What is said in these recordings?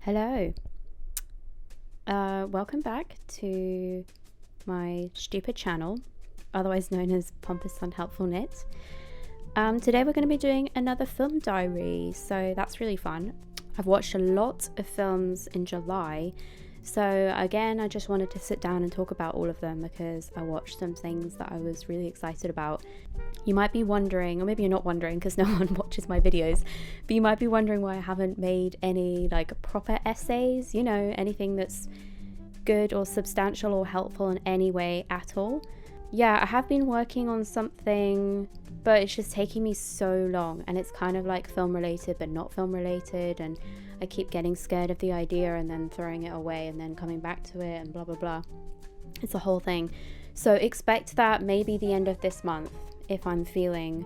Hello. Welcome back to my stupid channel, otherwise known as Pompous Unhelpful Knit. Today we're going to be doing another film diary, so that's really fun. I've watched a lot of films in July, so again I just wanted to sit down and talk about all of them because I watched some things that I was really excited about. You might be wondering, or maybe you're not wondering because no one watches my videos, but you might be wondering why I haven't made any like proper essays, you know, anything that's good or substantial or helpful in any way at all. Yeah, I have been working on something, but it's just taking me so long, and it's kind of like film related but not film related, and I keep getting scared of the idea and then throwing it away and then coming back to it and blah blah blah. It's a whole thing. So expect that maybe the end of this month if I'm feeling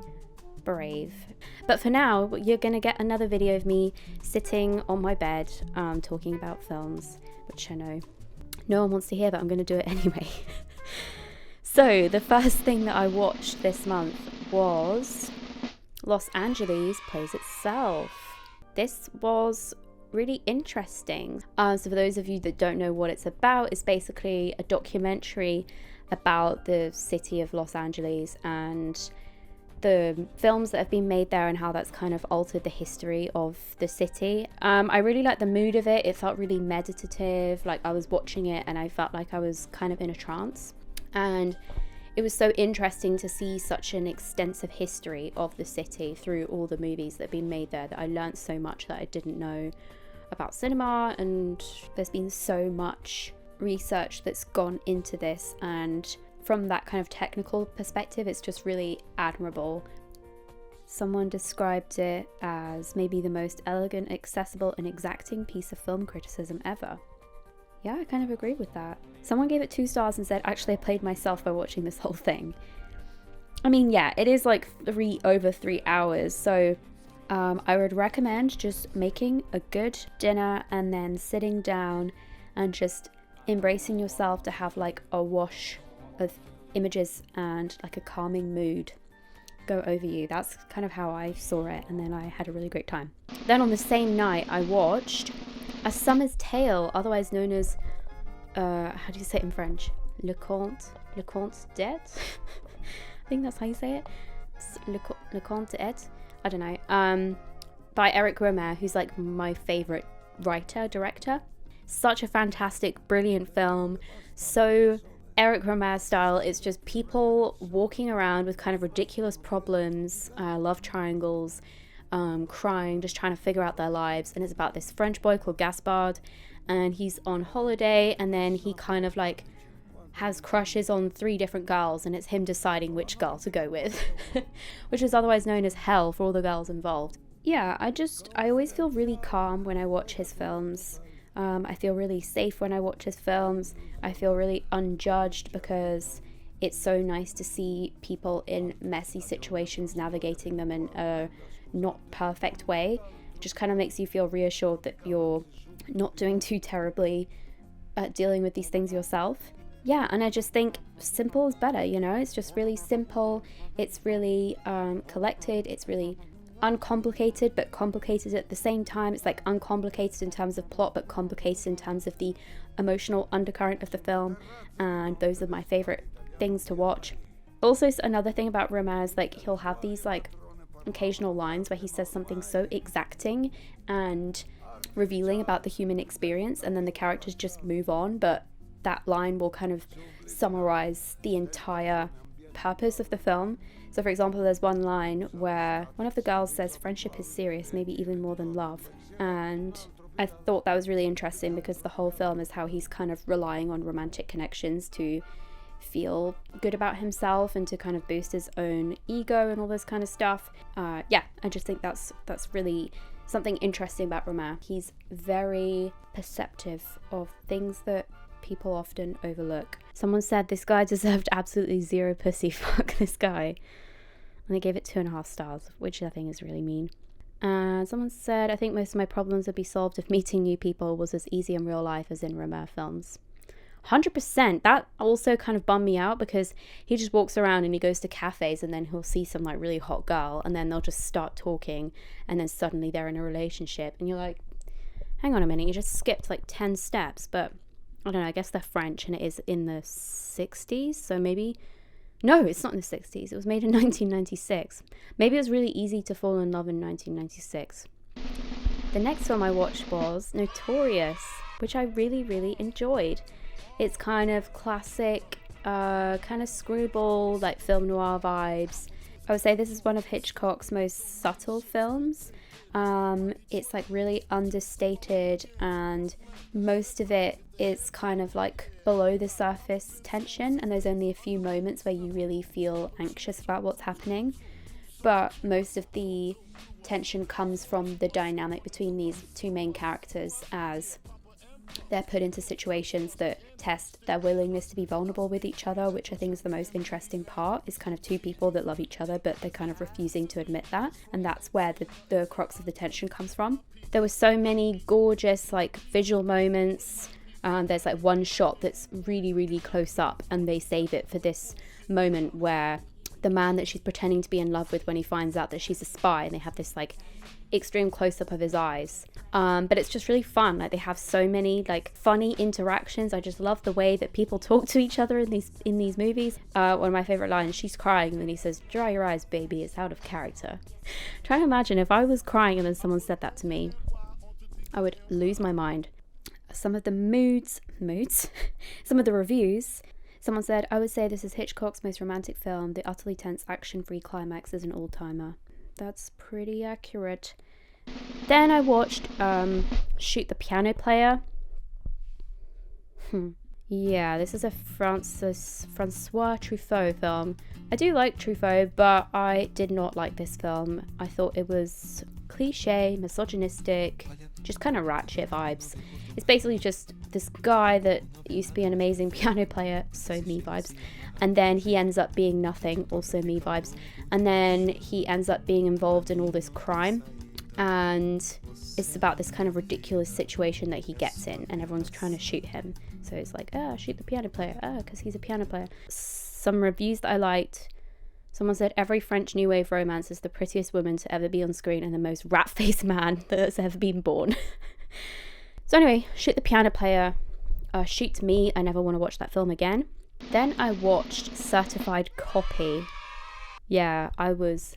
brave. But for now, you're gonna get another video of me sitting on my bed talking about films, which I know no one wants to hear, but I'm gonna do it anyway. So the first thing that I watched this month was Los Angeles Plays Itself. This was really interesting. So for those of you that don't know what it's about, it's basically a documentary about the city of Los Angeles and the films that have been made there and how that's kind of altered the history of the city. I really liked the mood of it. It felt really meditative. Like I was watching it and I felt like I was kind of in a trance. And it was so interesting to see such an extensive history of the city through all the movies that have been made there, that I learned so much that I didn't know about cinema, and there's been so much research that's gone into this, and from that kind of technical perspective it's just really admirable. Someone described it as maybe the most elegant, accessible and exacting piece of film criticism ever. Yeah, I kind of agree with that. Someone gave it 2 stars and said, actually I played myself by watching this whole thing. I mean, yeah, it is like over 3 hours, so I would recommend just making a good dinner and then sitting down and just embracing yourself to have like a wash of images and like a calming mood go over you. That's kind of how I saw it, and then I had a really great time. Then on the same night I watched A Summer's Tale, otherwise known as how do you say it in French? Le Conte d'Et? I think that's how you say it. Le Conte d'Et? I don't know. By Eric Rohmer, who's like my favorite director. Such a fantastic, brilliant film. So Eric Rohmer style. It's just people walking around with kind of ridiculous problems, love triangles, crying, just trying to figure out their lives. And it's about this French boy called Gaspard, and he's on holiday, and then he kind of like has crushes on 3 different girls, and it's him deciding which girl to go with, which is otherwise known as hell for all the girls involved. Yeah, I always feel really calm when I watch his films. I feel really safe when I watch his films. I feel really unjudged because it's so nice to see people in messy situations navigating them in a not perfect way. It just kind of makes you feel reassured that you're not doing too terribly at dealing with these things yourself. Yeah, and I just think simple is better, you know? It's just really simple. It's really collected. It's really uncomplicated, but complicated at the same time. It's like uncomplicated in terms of plot, but complicated in terms of the emotional undercurrent of the film. And those are my favorite things to watch. Also, another thing about Rohmer is like he'll have these like occasional lines where he says something so exacting and revealing about the human experience, and then the characters just move on, but that line will kind of summarize the entire purpose of the film. So for example, there's one line where one of the girls says friendship is serious, maybe even more than love, and I thought that was really interesting because the whole film is how he's kind of relying on romantic connections to feel good about himself and to kind of boost his own ego and all this kind of stuff. Yeah, I just think that's really something interesting about Rohmer. He's very perceptive of things that people often overlook. Someone said this guy deserved absolutely 0 pussy. Fuck this guy. And they gave it 2.5 stars, which I think is really mean. Someone said, I think most of my problems would be solved if meeting new people was as easy in real life as in Rohmer films. 100%. That also kind of bummed me out because he just walks around and he goes to cafes and then he'll see some like really hot girl and then they'll just start talking and then suddenly they're in a relationship and you're like, hang on a minute, you just skipped like 10 steps. But I don't know, I guess they're French and it is in the 60s, so maybe... No, it's not in the 60s. It was made in 1996. Maybe it was really easy to fall in love in 1996. The next film I watched was Notorious, which I really, really enjoyed. It's kind of classic, kind of screwball, like film noir vibes. I would say this is one of Hitchcock's most subtle films. It's like really understated, and most of it is kind of like below the surface tension, and there's only a few moments where you really feel anxious about what's happening. But most of the tension comes from the dynamic between these two main characters as they're put into situations that test their willingness to be vulnerable with each other, which I think is the most interesting part. Is kind of two people that love each other, but they're kind of refusing to admit that, and that's where the crux of the tension comes from. There were so many gorgeous like visual moments. There's like one shot that's really, really close up, and they save it for this moment where the man that she's pretending to be in love with, when he finds out that she's a spy, and they have this like extreme close-up of his eyes, but it's just really fun. Like, they have so many like funny interactions. I just love the way that people talk to each other in these movies. One of my favorite lines, she's crying and then he says, "Dry your eyes, baby, it's out of character." Try to imagine if I was crying and then someone said that to me. I would lose my mind. Some of the moods some of the reviews. Someone said, "I would say this is Hitchcock's most romantic film. The utterly tense action-free climax is an all-timer." That's pretty accurate. Then I watched Shoot the Piano Player. Yeah, this is a Francois Truffaut film. I do like Truffaut, but I did not like this film. I thought it was cliche, misogynistic, just kind of ratchet vibes. It's basically just this guy that used to be an amazing piano player, so me vibes, and then he ends up being nothing, also me vibes, and then he ends up being involved in all this crime, and it's about this kind of ridiculous situation that he gets in, and everyone's trying to shoot him. So it's like, shoot the piano player, because he's a piano player. Some reviews that I liked. Someone said, "Every French New Wave romance is the prettiest woman to ever be on screen and the most rat-faced man that's ever been born." So anyway, Shoot the Piano Player. Shoot me, I never want to watch that film again. Then I watched Certified Copy. Yeah, I was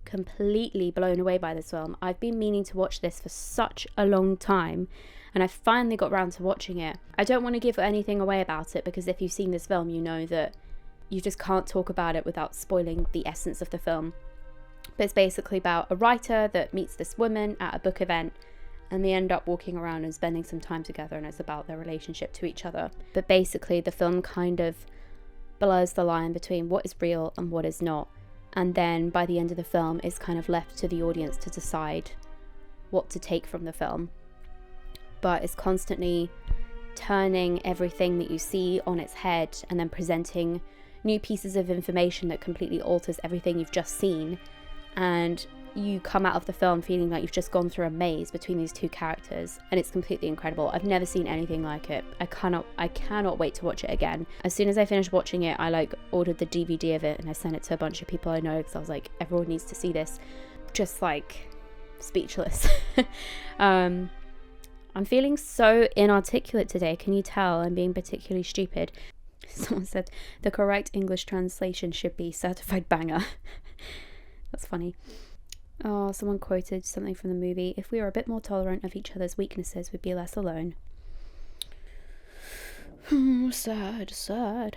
completely blown away by this film. I've been meaning to watch this for such a long time, and I finally got around to watching it. I don't want to give anything away about it, because if you've seen this film, you know that you just can't talk about it without spoiling the essence of the film. But it's basically about a writer that meets this woman at a book event, and they end up walking around and spending some time together, and it's about their relationship to each other. But basically the film kind of blurs the line between what is real and what is not, and then by the end of the film it's kind of left to the audience to decide what to take from the film. But it's constantly turning everything that you see on its head, and then presenting new pieces of information that completely alters everything you've just seen, and you come out of the film feeling like you've just gone through a maze between these two characters, and it's completely incredible. I've never seen anything like it. I cannot wait to watch it again. As soon as I finished watching it, I ordered the DVD of it and I sent it to a bunch of people I know, because I was like, everyone needs to see this. Just speechless. I'm feeling so inarticulate today. Can you tell? I'm being particularly stupid. Someone said the correct English translation should be certified banger. That's funny. Oh, someone quoted something from the movie. "If we were a bit more tolerant of each other's weaknesses, we'd be less alone." Sad.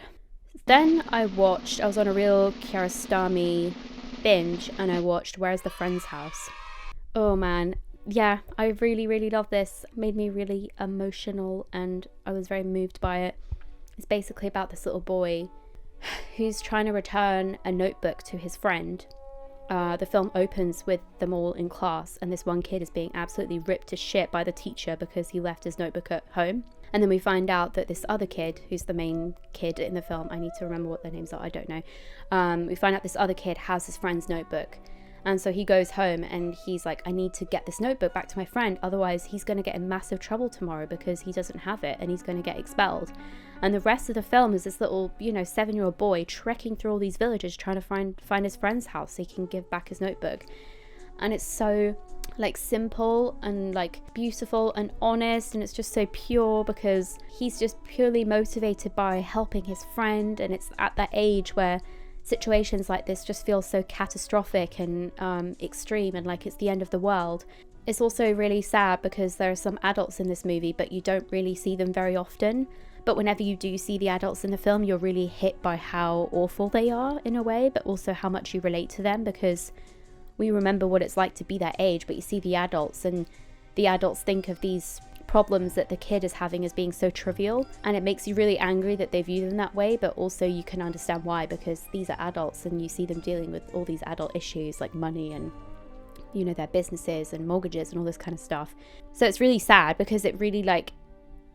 Then I was on a real Kiarostami binge, and I watched Where's the Friend's House. Oh man, yeah, I really, really love this. It made me really emotional, and I was very moved by it. It's basically about this little boy who's trying to return a notebook to his friend. The film opens with them all in class, and this one kid is being absolutely ripped to shit by the teacher because he left his notebook at home. And then we find out that this other kid, who's the main kid in the film, I need to remember what their names are, I don't know. We find out this other kid has his friend's notebook. And so he goes home and he's like, I need to get this notebook back to my friend, otherwise he's going to get in massive trouble tomorrow because he doesn't have it and he's going to get expelled. And the rest of the film is this little, 7-year-old boy trekking through all these villages trying to find his friend's house so he can give back his notebook. and it's so like simple and like beautiful and honest, and it's just so pure because he's just purely motivated by helping his friend, and it's at that age where situations like this just feel so catastrophic and extreme and like it's the end of the world. It's also really sad because there are some adults in this movie, but you don't really see them very often. But whenever you do see the adults in the film, you're really hit by how awful they are in a way, but also how much you relate to them, because we remember what it's like to be that age, but you see the adults, and the adults think of these problems that the kid is having as being so trivial, and it makes you really angry that they view them that way, but also you can understand why, because these are adults and you see them dealing with all these adult issues like money and, you know, their businesses and mortgages and all this kind of stuff. So it's really sad because it really like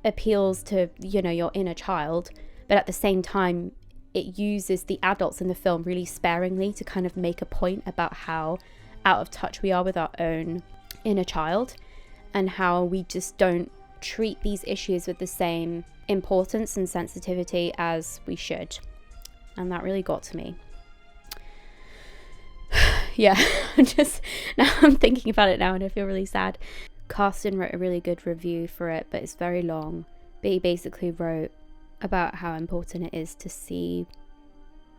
appeals to, you know, your inner child, but at the same time it uses the adults in the film really sparingly to kind of make a point about how out of touch we are with our own inner child, and how we just don't treat these issues with the same importance and sensitivity as we should. And that really got to me. Yeah, now I'm thinking about it now and I feel really sad. Carsten wrote a really good review for it, but it's very long. But he basically wrote about how important it is to see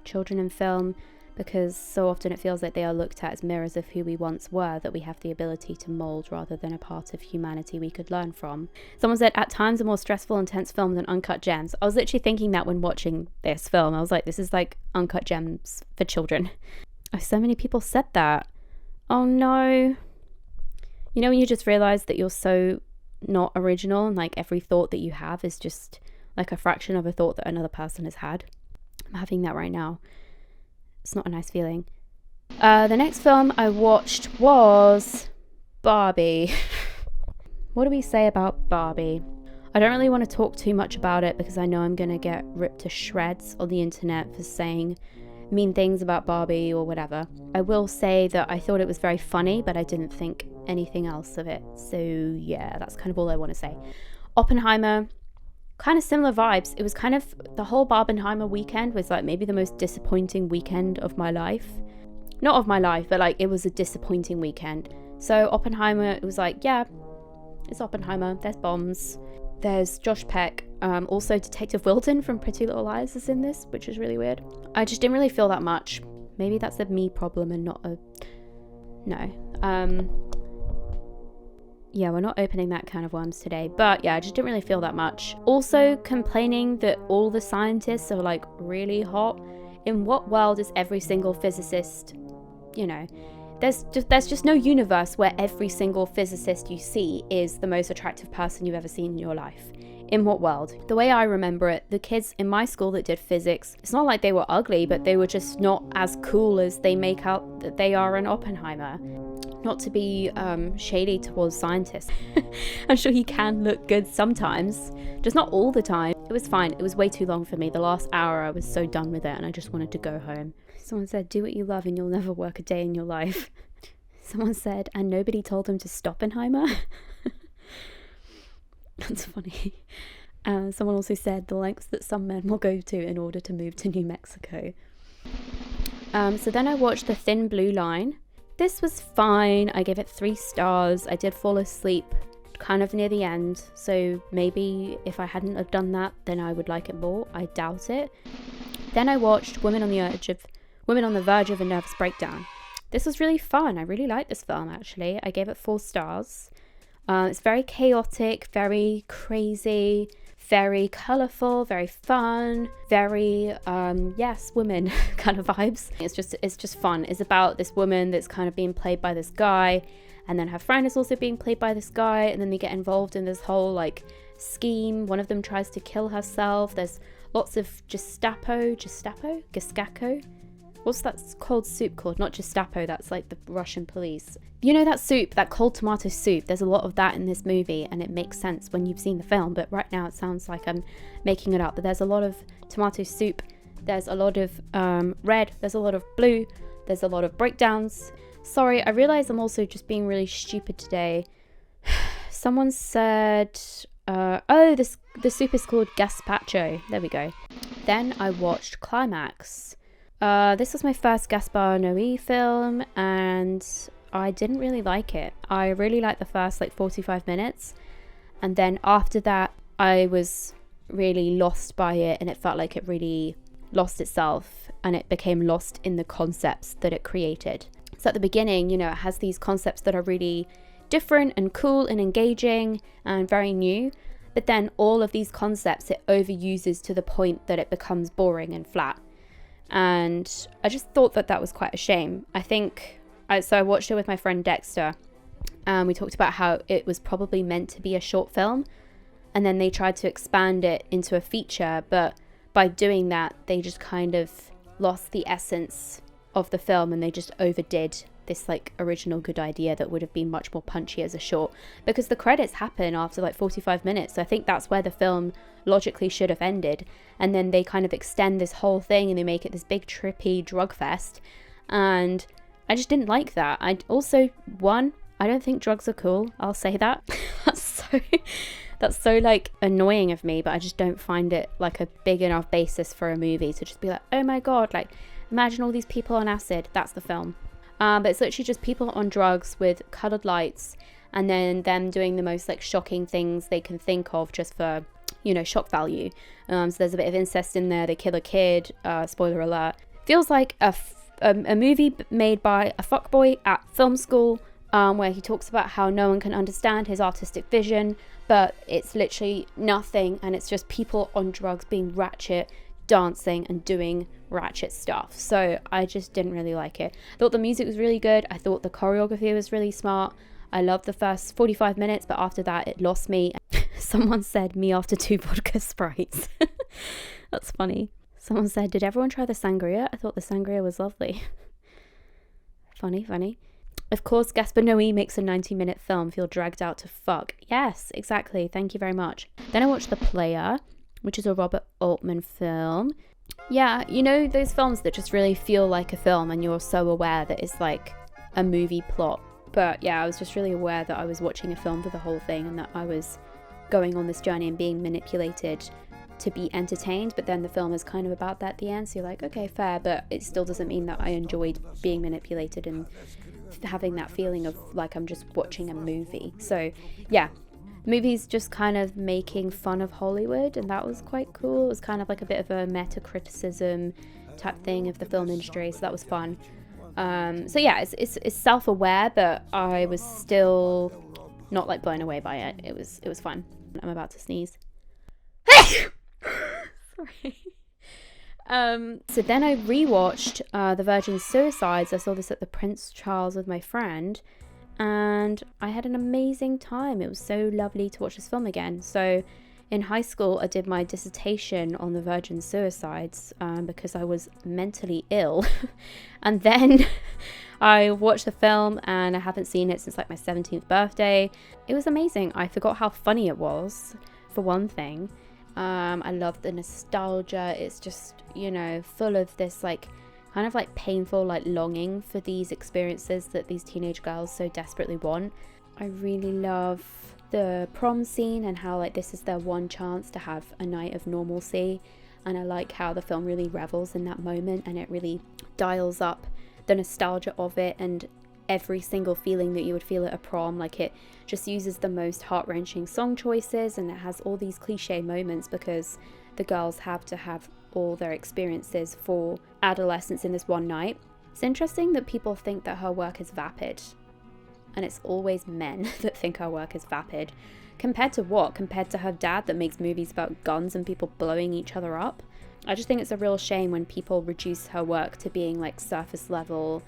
children in film, because so often it feels like they are looked at as mirrors of who we once were, that we have the ability to mold rather than a part of humanity we could learn from. Someone said, at times a more stressful, intense film than Uncut Gems. I was literally thinking that when watching this film. I was like, this is like Uncut Gems for children. Oh, so many people said that. Oh no. You know when you just realize that you're so not original, and like every thought that you have is just like a fraction of a thought that another person has had? I'm having that right now. It's not a nice feeling. The next film I watched was Barbie. What do we say about Barbie? I don't really want to talk too much about it because I know I'm going to get ripped to shreds on the internet for saying mean things about Barbie or whatever. I will say that I thought it was very funny, but I didn't think anything else of it. So yeah, that's kind of all I want to say. Oppenheimer, kind of similar vibes. It was kind of, the whole Barbenheimer weekend was like maybe the most disappointing weekend of my life. Not of my life, but like it was a disappointing weekend. So Oppenheimer, it was like, yeah, it's Oppenheimer. There's bombs. There's Josh Peck. Also Detective Wilton from Pretty Little Liars is in this, which is really weird. I just didn't really feel that much. Maybe that's a me problem and not a... No. Yeah, we're not opening that can of worms today. But yeah, I just didn't really feel that much. Also complaining that all the scientists are like really hot. In what world is every single physicist, you know... There's just no universe where every single physicist you see is the most attractive person you've ever seen in your life. In what world? The way I remember it, the kids in my school that did physics, it's not like they were ugly, but they were just not as cool as they make out that they are in Oppenheimer. Not to be shady towards scientists. I'm sure you can look good sometimes, just not all the time. It was fine. It was way too long for me. The last hour I was so done with it and I just wanted to go home. Someone said, do what you love and you'll never work a day in your life. Someone said, and nobody told them to stop Oppenheimer. That's funny. Someone also said, the lengths that some men will go to in order to move to New Mexico. So then I watched The Thin Blue Line. This was fine. I gave it 3 stars. I did fall asleep kind of near the end. So maybe if I hadn't have done that, then I would like it more. I doubt it. Then I watched Women on the Verge of a Nervous Breakdown. This was really fun. I really liked this film, actually. I gave it 4 stars. It's very chaotic, very crazy, very colourful, very fun, very, yes, women kind of vibes. It's just fun. It's about this woman that's kind of being played by this guy, and then her friend is also being played by this guy, and then they get involved in this whole, like, scheme. One of them tries to kill herself. There's lots of Gestapo? What's that cold soup called? Not Gestapo, that's like the Russian police. You know that soup, that cold tomato soup? There's a lot of that in this movie and it makes sense when you've seen the film, but right now it sounds like I'm making it up. But there's a lot of tomato soup, there's a lot of red, there's a lot of blue, there's a lot of breakdowns. Sorry, I realise I'm also just being really stupid today. Someone said, the soup is called gazpacho. There we go. Then I watched Climax. This was my first Gaspar Noé film, and I didn't really like it. I really liked the first like 45 minutes, and then after that I was really lost by it, and it felt like it really lost itself, and it became lost in the concepts that it created. So at the beginning, you know, it has these concepts that are really different and cool and engaging and very new, but then all of these concepts it overuses to the point that it becomes boring and flat. And I just thought that that was quite a shame. So I watched it with my friend Dexter, and we talked about how it was probably meant to be a short film, and then they tried to expand it into a feature, but by doing that they just kind of lost the essence of the film, and they just overdid this like original good idea that would have been much more punchy as a short, because the credits happen after like 45 minutes. So I think that's where the film logically should have ended, and then they kind of extend this whole thing and they make it this big trippy drug fest, and I just didn't like that. I don't think drugs are cool. I'll say that. That's so like annoying of me, but I just don't find it like a big enough basis for a movie to just be like, oh my god, like imagine all these people on acid. That's the film. But it's literally just people on drugs with coloured lights, and then them doing the most like shocking things they can think of just for, you know, shock value. So there's a bit of incest in there. They kill a kid. Spoiler alert. Feels like a movie made by a fuckboy at film school, where he talks about how no one can understand his artistic vision, but it's literally nothing, and it's just people on drugs being ratchet, dancing and doing ratchet stuff. So I just didn't really like it. I thought the music was really good. I thought the choreography was really smart. I loved the first 45 minutes, but after that it lost me. Someone said, me after 2 vodka Sprites. That's funny. Someone said, did everyone try the sangria? I thought the sangria was lovely. Funny. Of course, Gaspar Noé makes a 90-minute film feel dragged out to fuck. Yes, exactly. Thank you very much. Then I watched The Player, which is a Robert Altman film. Yeah, you know those films that just really feel like a film and you're so aware that it's like a movie plot. But yeah, I was just really aware that I was watching a film for the whole thing, and that I was going on this journey and being manipulated to be entertained, but then the film is kind of about that at the end, so you're like, okay, fair, but it still doesn't mean that I enjoyed being manipulated and having that feeling of like I'm just watching a movie. So yeah, the movie's just kind of making fun of Hollywood, and that was quite cool. It was kind of like a bit of a meta-criticism type thing of the film industry, so that was fun. So yeah, it's self-aware, but I was still not like blown away by it. It was fun. I'm about to sneeze. Sorry. So then I rewatched The Virgin Suicides. I saw this at the Prince Charles with my friend, and I had an amazing time. It was so lovely to watch this film again. So in high school I did my dissertation on The Virgin Suicides because I was mentally ill. And then I watched the film, and I haven't seen it since like my 17th birthday. It was amazing. I forgot how funny it was, for one thing. I love the nostalgia. It's just, you know, full of this like kind of like painful like longing for these experiences that these teenage girls so desperately want. I really love the prom scene and how like this is their one chance to have a night of normalcy, and I like how the film really revels in that moment, and it really dials up the nostalgia of it and every single feeling that you would feel at a prom. Like, it just uses the most heart-wrenching song choices, and it has all these cliche moments because the girls have to have all their experiences for adolescence in this one night. It's interesting that people think that her work is vapid, and it's always men that think her work is vapid. Compared to what? Compared to her dad that makes movies about guns and people blowing each other up? I just think it's a real shame when people reduce her work to being like surface level,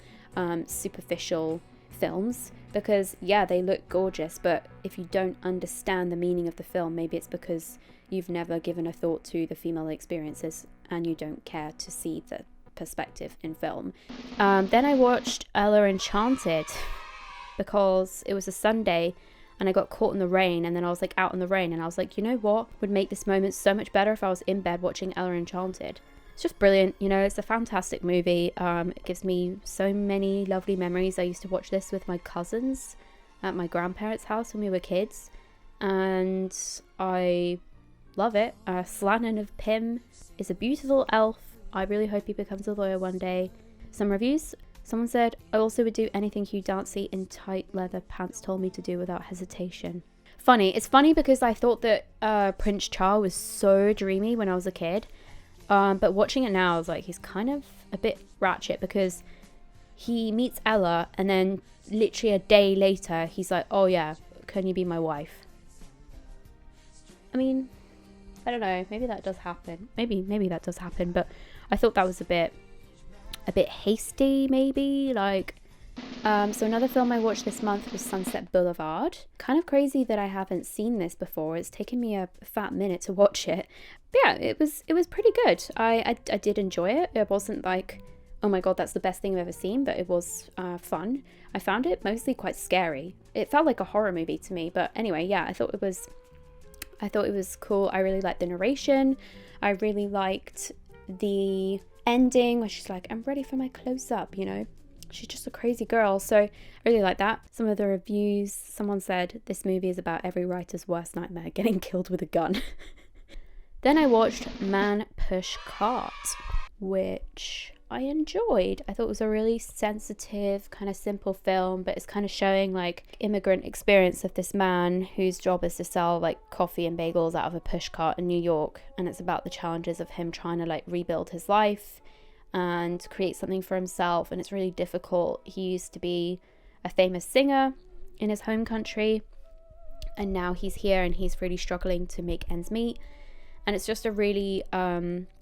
superficial films, because yeah, they look gorgeous, but if you don't understand the meaning of the film, maybe it's because you've never given a thought to the female experiences and you don't care to see the perspective in film. Then I watched Enchanted because it was a Sunday and I got caught in the rain, and then I was like out in the rain, and I was like, you know what would make this moment so much better if I was in bed watching Enchanted. It's just brilliant, you know, it's a fantastic movie. It gives me so many lovely memories. I used to watch this with my cousins at my grandparents' house when we were kids, and I love it. Slannon of Pym is a beautiful elf. I really hope he becomes a lawyer one day. Some reviews. Someone said, I also would do anything Hugh Dancy in tight leather pants told me to do without hesitation. Funny. It's funny because I thought that Prince Charles was so dreamy when I was a kid. But watching it now, I was like, he's kind of a bit ratchet because he meets Ella and then literally a day later, he's like, oh yeah, can you be my wife? I mean, I don't know. Maybe that does happen. Maybe that does happen. But I thought that was a bit hasty, maybe. Like, so another film I watched this month was Sunset Boulevard. Kind of crazy that I haven't seen this before. It's taken me a fat minute to watch it. But yeah, it was pretty good. I did enjoy it. It wasn't like, oh my god, that's the best thing I've ever seen, but it was fun. I found it mostly quite scary. It felt like a horror movie to me. But anyway, yeah, I thought it was cool. I really liked the narration. I really liked the ending where she's like, I'm ready for my close-up, you know. She's just a crazy girl. So I really like that. Some of the reviews, someone said this movie is about every writer's worst nightmare, getting killed with a gun. Then I watched Man Push Cart, which I enjoyed. I thought it was a really sensitive, kind of simple film, but it's kind of showing like immigrant experience of this man whose job is to sell like coffee and bagels out of a push cart in New York. And it's about the challenges of him trying to like rebuild his life and create something for himself. And it's really difficult. He used to be a famous singer in his home country, and now he's here and he's really struggling to make ends meet. And it's just a really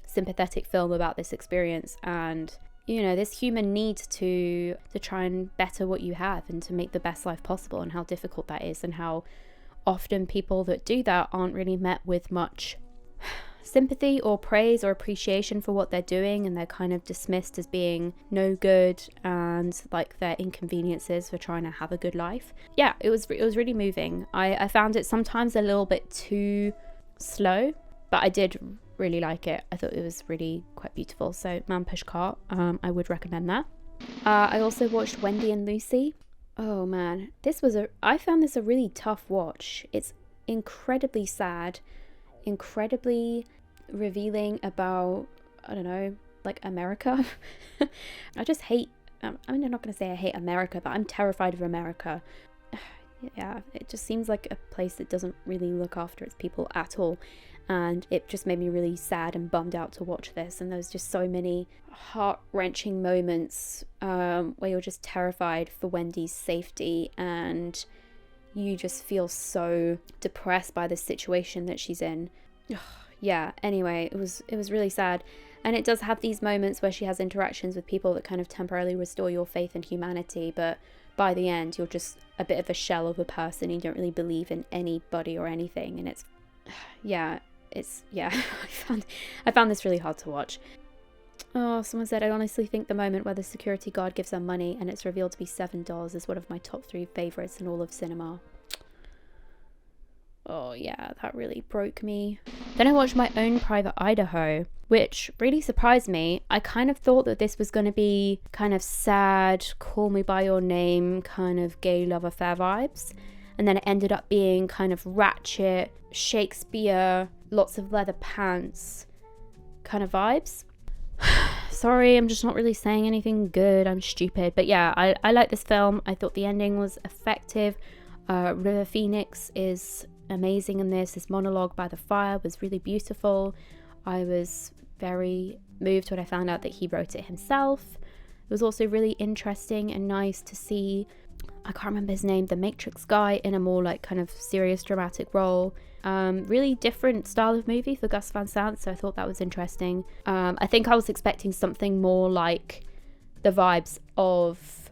sympathetic film about this experience and, you know, this human need to try and better what you have and to make the best life possible, and how difficult that is, and how often people that do that aren't really met with much sympathy or praise or appreciation for what they're doing, and they're kind of dismissed as being no good and like their inconveniences for trying to have a good life. Yeah, it was really moving. I found it sometimes a little bit too slow, but I did really like it. I thought it was really quite beautiful. So Man Push Cart, I would recommend that. I also watched Wendy and Lucy. Oh man, I found this a really tough watch. It's incredibly sad, incredibly revealing about, I don't know, like America. I just hate, I'm not going to say I hate America, but I'm terrified of America. Yeah, it just seems like a place that doesn't really look after its people at all. And it just made me really sad and bummed out to watch this. And there was just so many heart-wrenching moments where you're just terrified for Wendy's safety, and you just feel so depressed by the situation that she's in. Yeah, anyway, it was really sad. And it does have these moments where she has interactions with people that kind of temporarily restore your faith in humanity, but by the end you're just a bit of a shell of a person. You don't really believe in anybody or anything, and I found this really hard to watch. Oh, someone said, I honestly think the moment where the security guard gives her money and it's revealed to be $7 is one of my top 3 favorites in all of cinema. Oh yeah, that really broke me. Then I watched my Own Private Idaho, which really surprised me. I kind of thought that this was going to be kind of sad, call me by your name, kind of gay love affair vibes. And then it ended up being kind of ratchet, Shakespeare, lots of leather pants kind of vibes. Sorry, I'm just not really saying anything good. I'm stupid. But yeah, I like this film. I thought the ending was effective. River Phoenix is amazing in this. His monologue by the fire was really beautiful. I was very moved when I found out that he wrote it himself. It was also really interesting and nice to see, I can't remember his name, the Matrix guy in a more like kind of serious dramatic role. Really different style of movie for Gus Van Sant, so I thought that was interesting. I think I was expecting something more like the vibes of,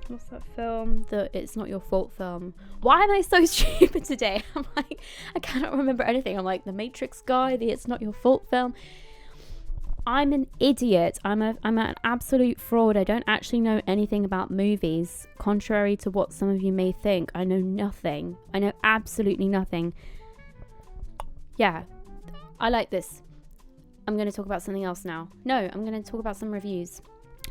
what's that film? The It's Not Your Fault film. Why am I so stupid today? I'm like, I cannot remember anything. I'm like, the Matrix guy, the It's Not Your Fault film. I'm an idiot. I'm an absolute fraud. I don't actually know anything about movies, contrary to what some of you may think. I know nothing. I know absolutely nothing. Yeah, I like this. I'm going to talk about something else now. No, I'm going to talk about some reviews.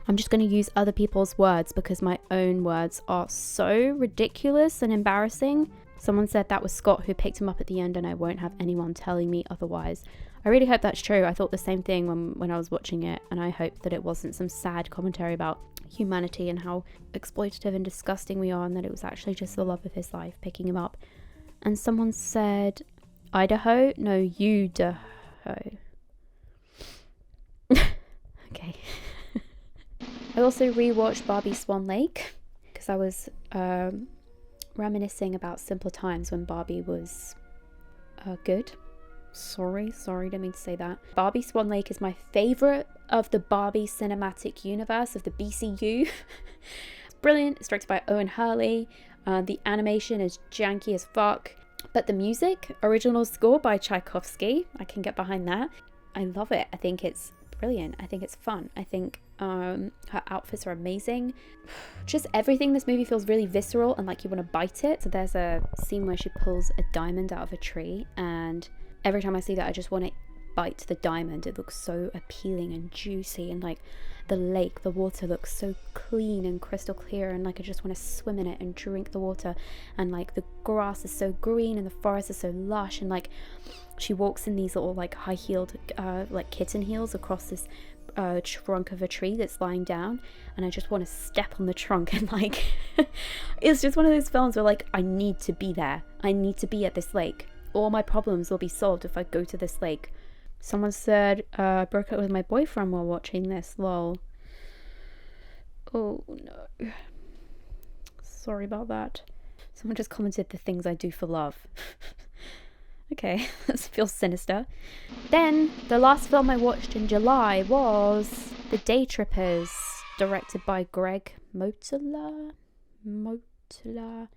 I'm just going to use other people's words because my own words are so ridiculous and embarrassing. Someone said that was Scott who picked him up at the end, and I won't have anyone telling me otherwise. I really hope that's true. I thought the same thing when I was watching it, and I hope that it wasn't some sad commentary about, humanity and how exploitative and disgusting we are, and that it was actually just the love of his life picking him up. And someone said, Idaho? No, Idaho. Okay. I also rewatched Barbie Swan Lake because I was reminiscing about simpler times when Barbie was good. Sorry, didn't mean to say that. Barbie Swan Lake is my favourite of the Barbie cinematic universe, of the BCU. It's brilliant. It's directed by Owen Hurley. The animation is janky as fuck. But the music, original score by Tchaikovsky, I can get behind that. I love it. I think it's brilliant. I think it's fun. I think her outfits are amazing. Just everything. This movie feels really visceral and like you want to bite it. So there's a scene where she pulls a diamond out of a tree, and every time I see that, I just want to bite the diamond. It looks so appealing and juicy, and like the lake, the water looks so clean and crystal clear, and like I just want to swim in it and drink the water. And like the grass is so green and the forest is so lush, and like she walks in these little like high-heeled like kitten heels across this trunk of a tree that's lying down, and I just want to step on the trunk, and like it's just one of those films where like I need to be there. I need to be at this lake. All my problems will be solved if I go to this lake. Someone said, broke up with my boyfriend while watching this, lol. Oh no. Sorry about that. Someone just commented the things I do for love. Okay, that feels sinister. Then, the last film I watched in July was The Daytrippers, directed by Greg Mottola. Mottola.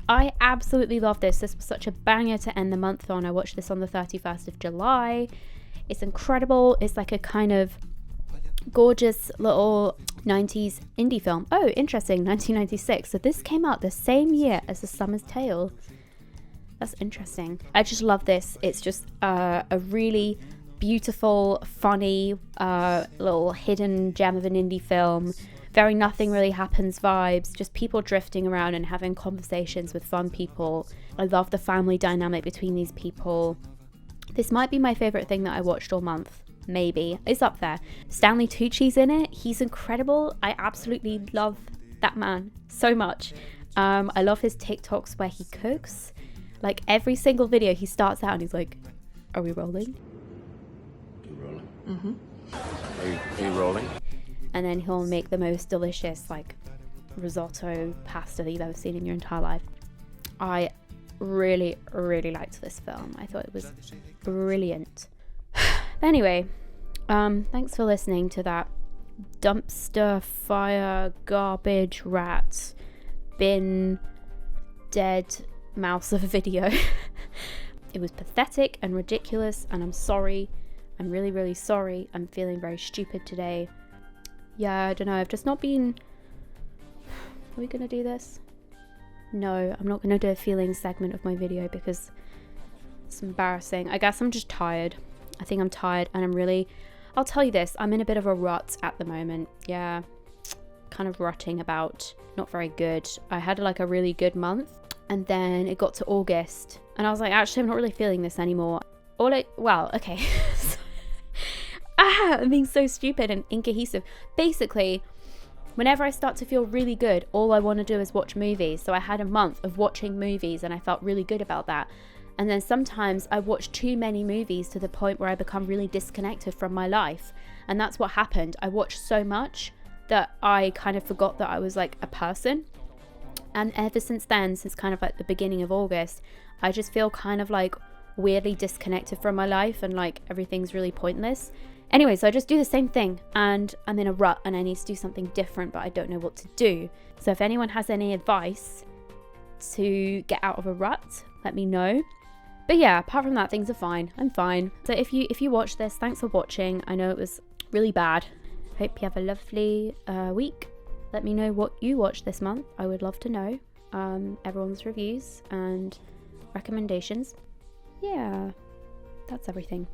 I absolutely love this. This was such a banger to end the month on. I watched this on the 31st of July. It's incredible. It's like a kind of gorgeous little 90s indie film. Oh, interesting, 1996. So this came out the same year as The Summer's Tale. That's interesting. I just love this. It's just a really beautiful, funny little hidden gem of an indie film. Very nothing really happens vibes, just people drifting around and having conversations with fun people. I love the family dynamic between these people. This might be my favourite thing that I watched all month. Maybe. It's up there. Stanley Tucci's in it. He's incredible. I absolutely love that man so much. I love his TikToks where he cooks. Like every single video he starts out and he's like, are we rolling? You rolling? Mm-hmm. Are you rolling? And then he'll make the most delicious like risotto pasta that you've ever seen in your entire life. I really liked this film. I thought it was brilliant. Anyway, thanks for listening to that dumpster fire garbage rat bin dead mouse of a video. It was pathetic and ridiculous, and I'm sorry. I'm really sorry. I'm feeling very stupid today. Yeah, I don't know, I've just not been... Are we gonna do this? No, I'm not gonna do a feelings segment of my video because it's embarrassing. I guess I'm just tired. I think I'm tired, and I'm really... I'll tell you this, I'm in a bit of a rut at the moment. Yeah, kind of rutting about. Not very good. I had like a really good month, and then it got to August, and I was like, actually, I'm not really feeling this anymore. Well, okay. I'm being so stupid and incohesive. Basically, whenever I start to feel really good, all I want to do is watch movies. So I had a month of watching movies, and I felt really good about that. And then sometimes I watch too many movies to the point where I become really disconnected from my life. And that's what happened. I watched so much that I kind of forgot that I was like a person. And ever since then, since kind of like the beginning of August, I just feel kind of like weirdly disconnected from my life, and like everything's really pointless. Anyway, so I just do the same thing, and I'm in a rut, and I need to do something different, but I don't know what to do. So if anyone has any advice to get out of a rut, let me know. But yeah, apart from that, things are fine. I'm fine. So if you watch this, thanks for watching. I know it was really bad. Hope you have a lovely week. Let me know what you watched this month. I would love to know everyone's reviews and recommendations. Yeah, that's everything.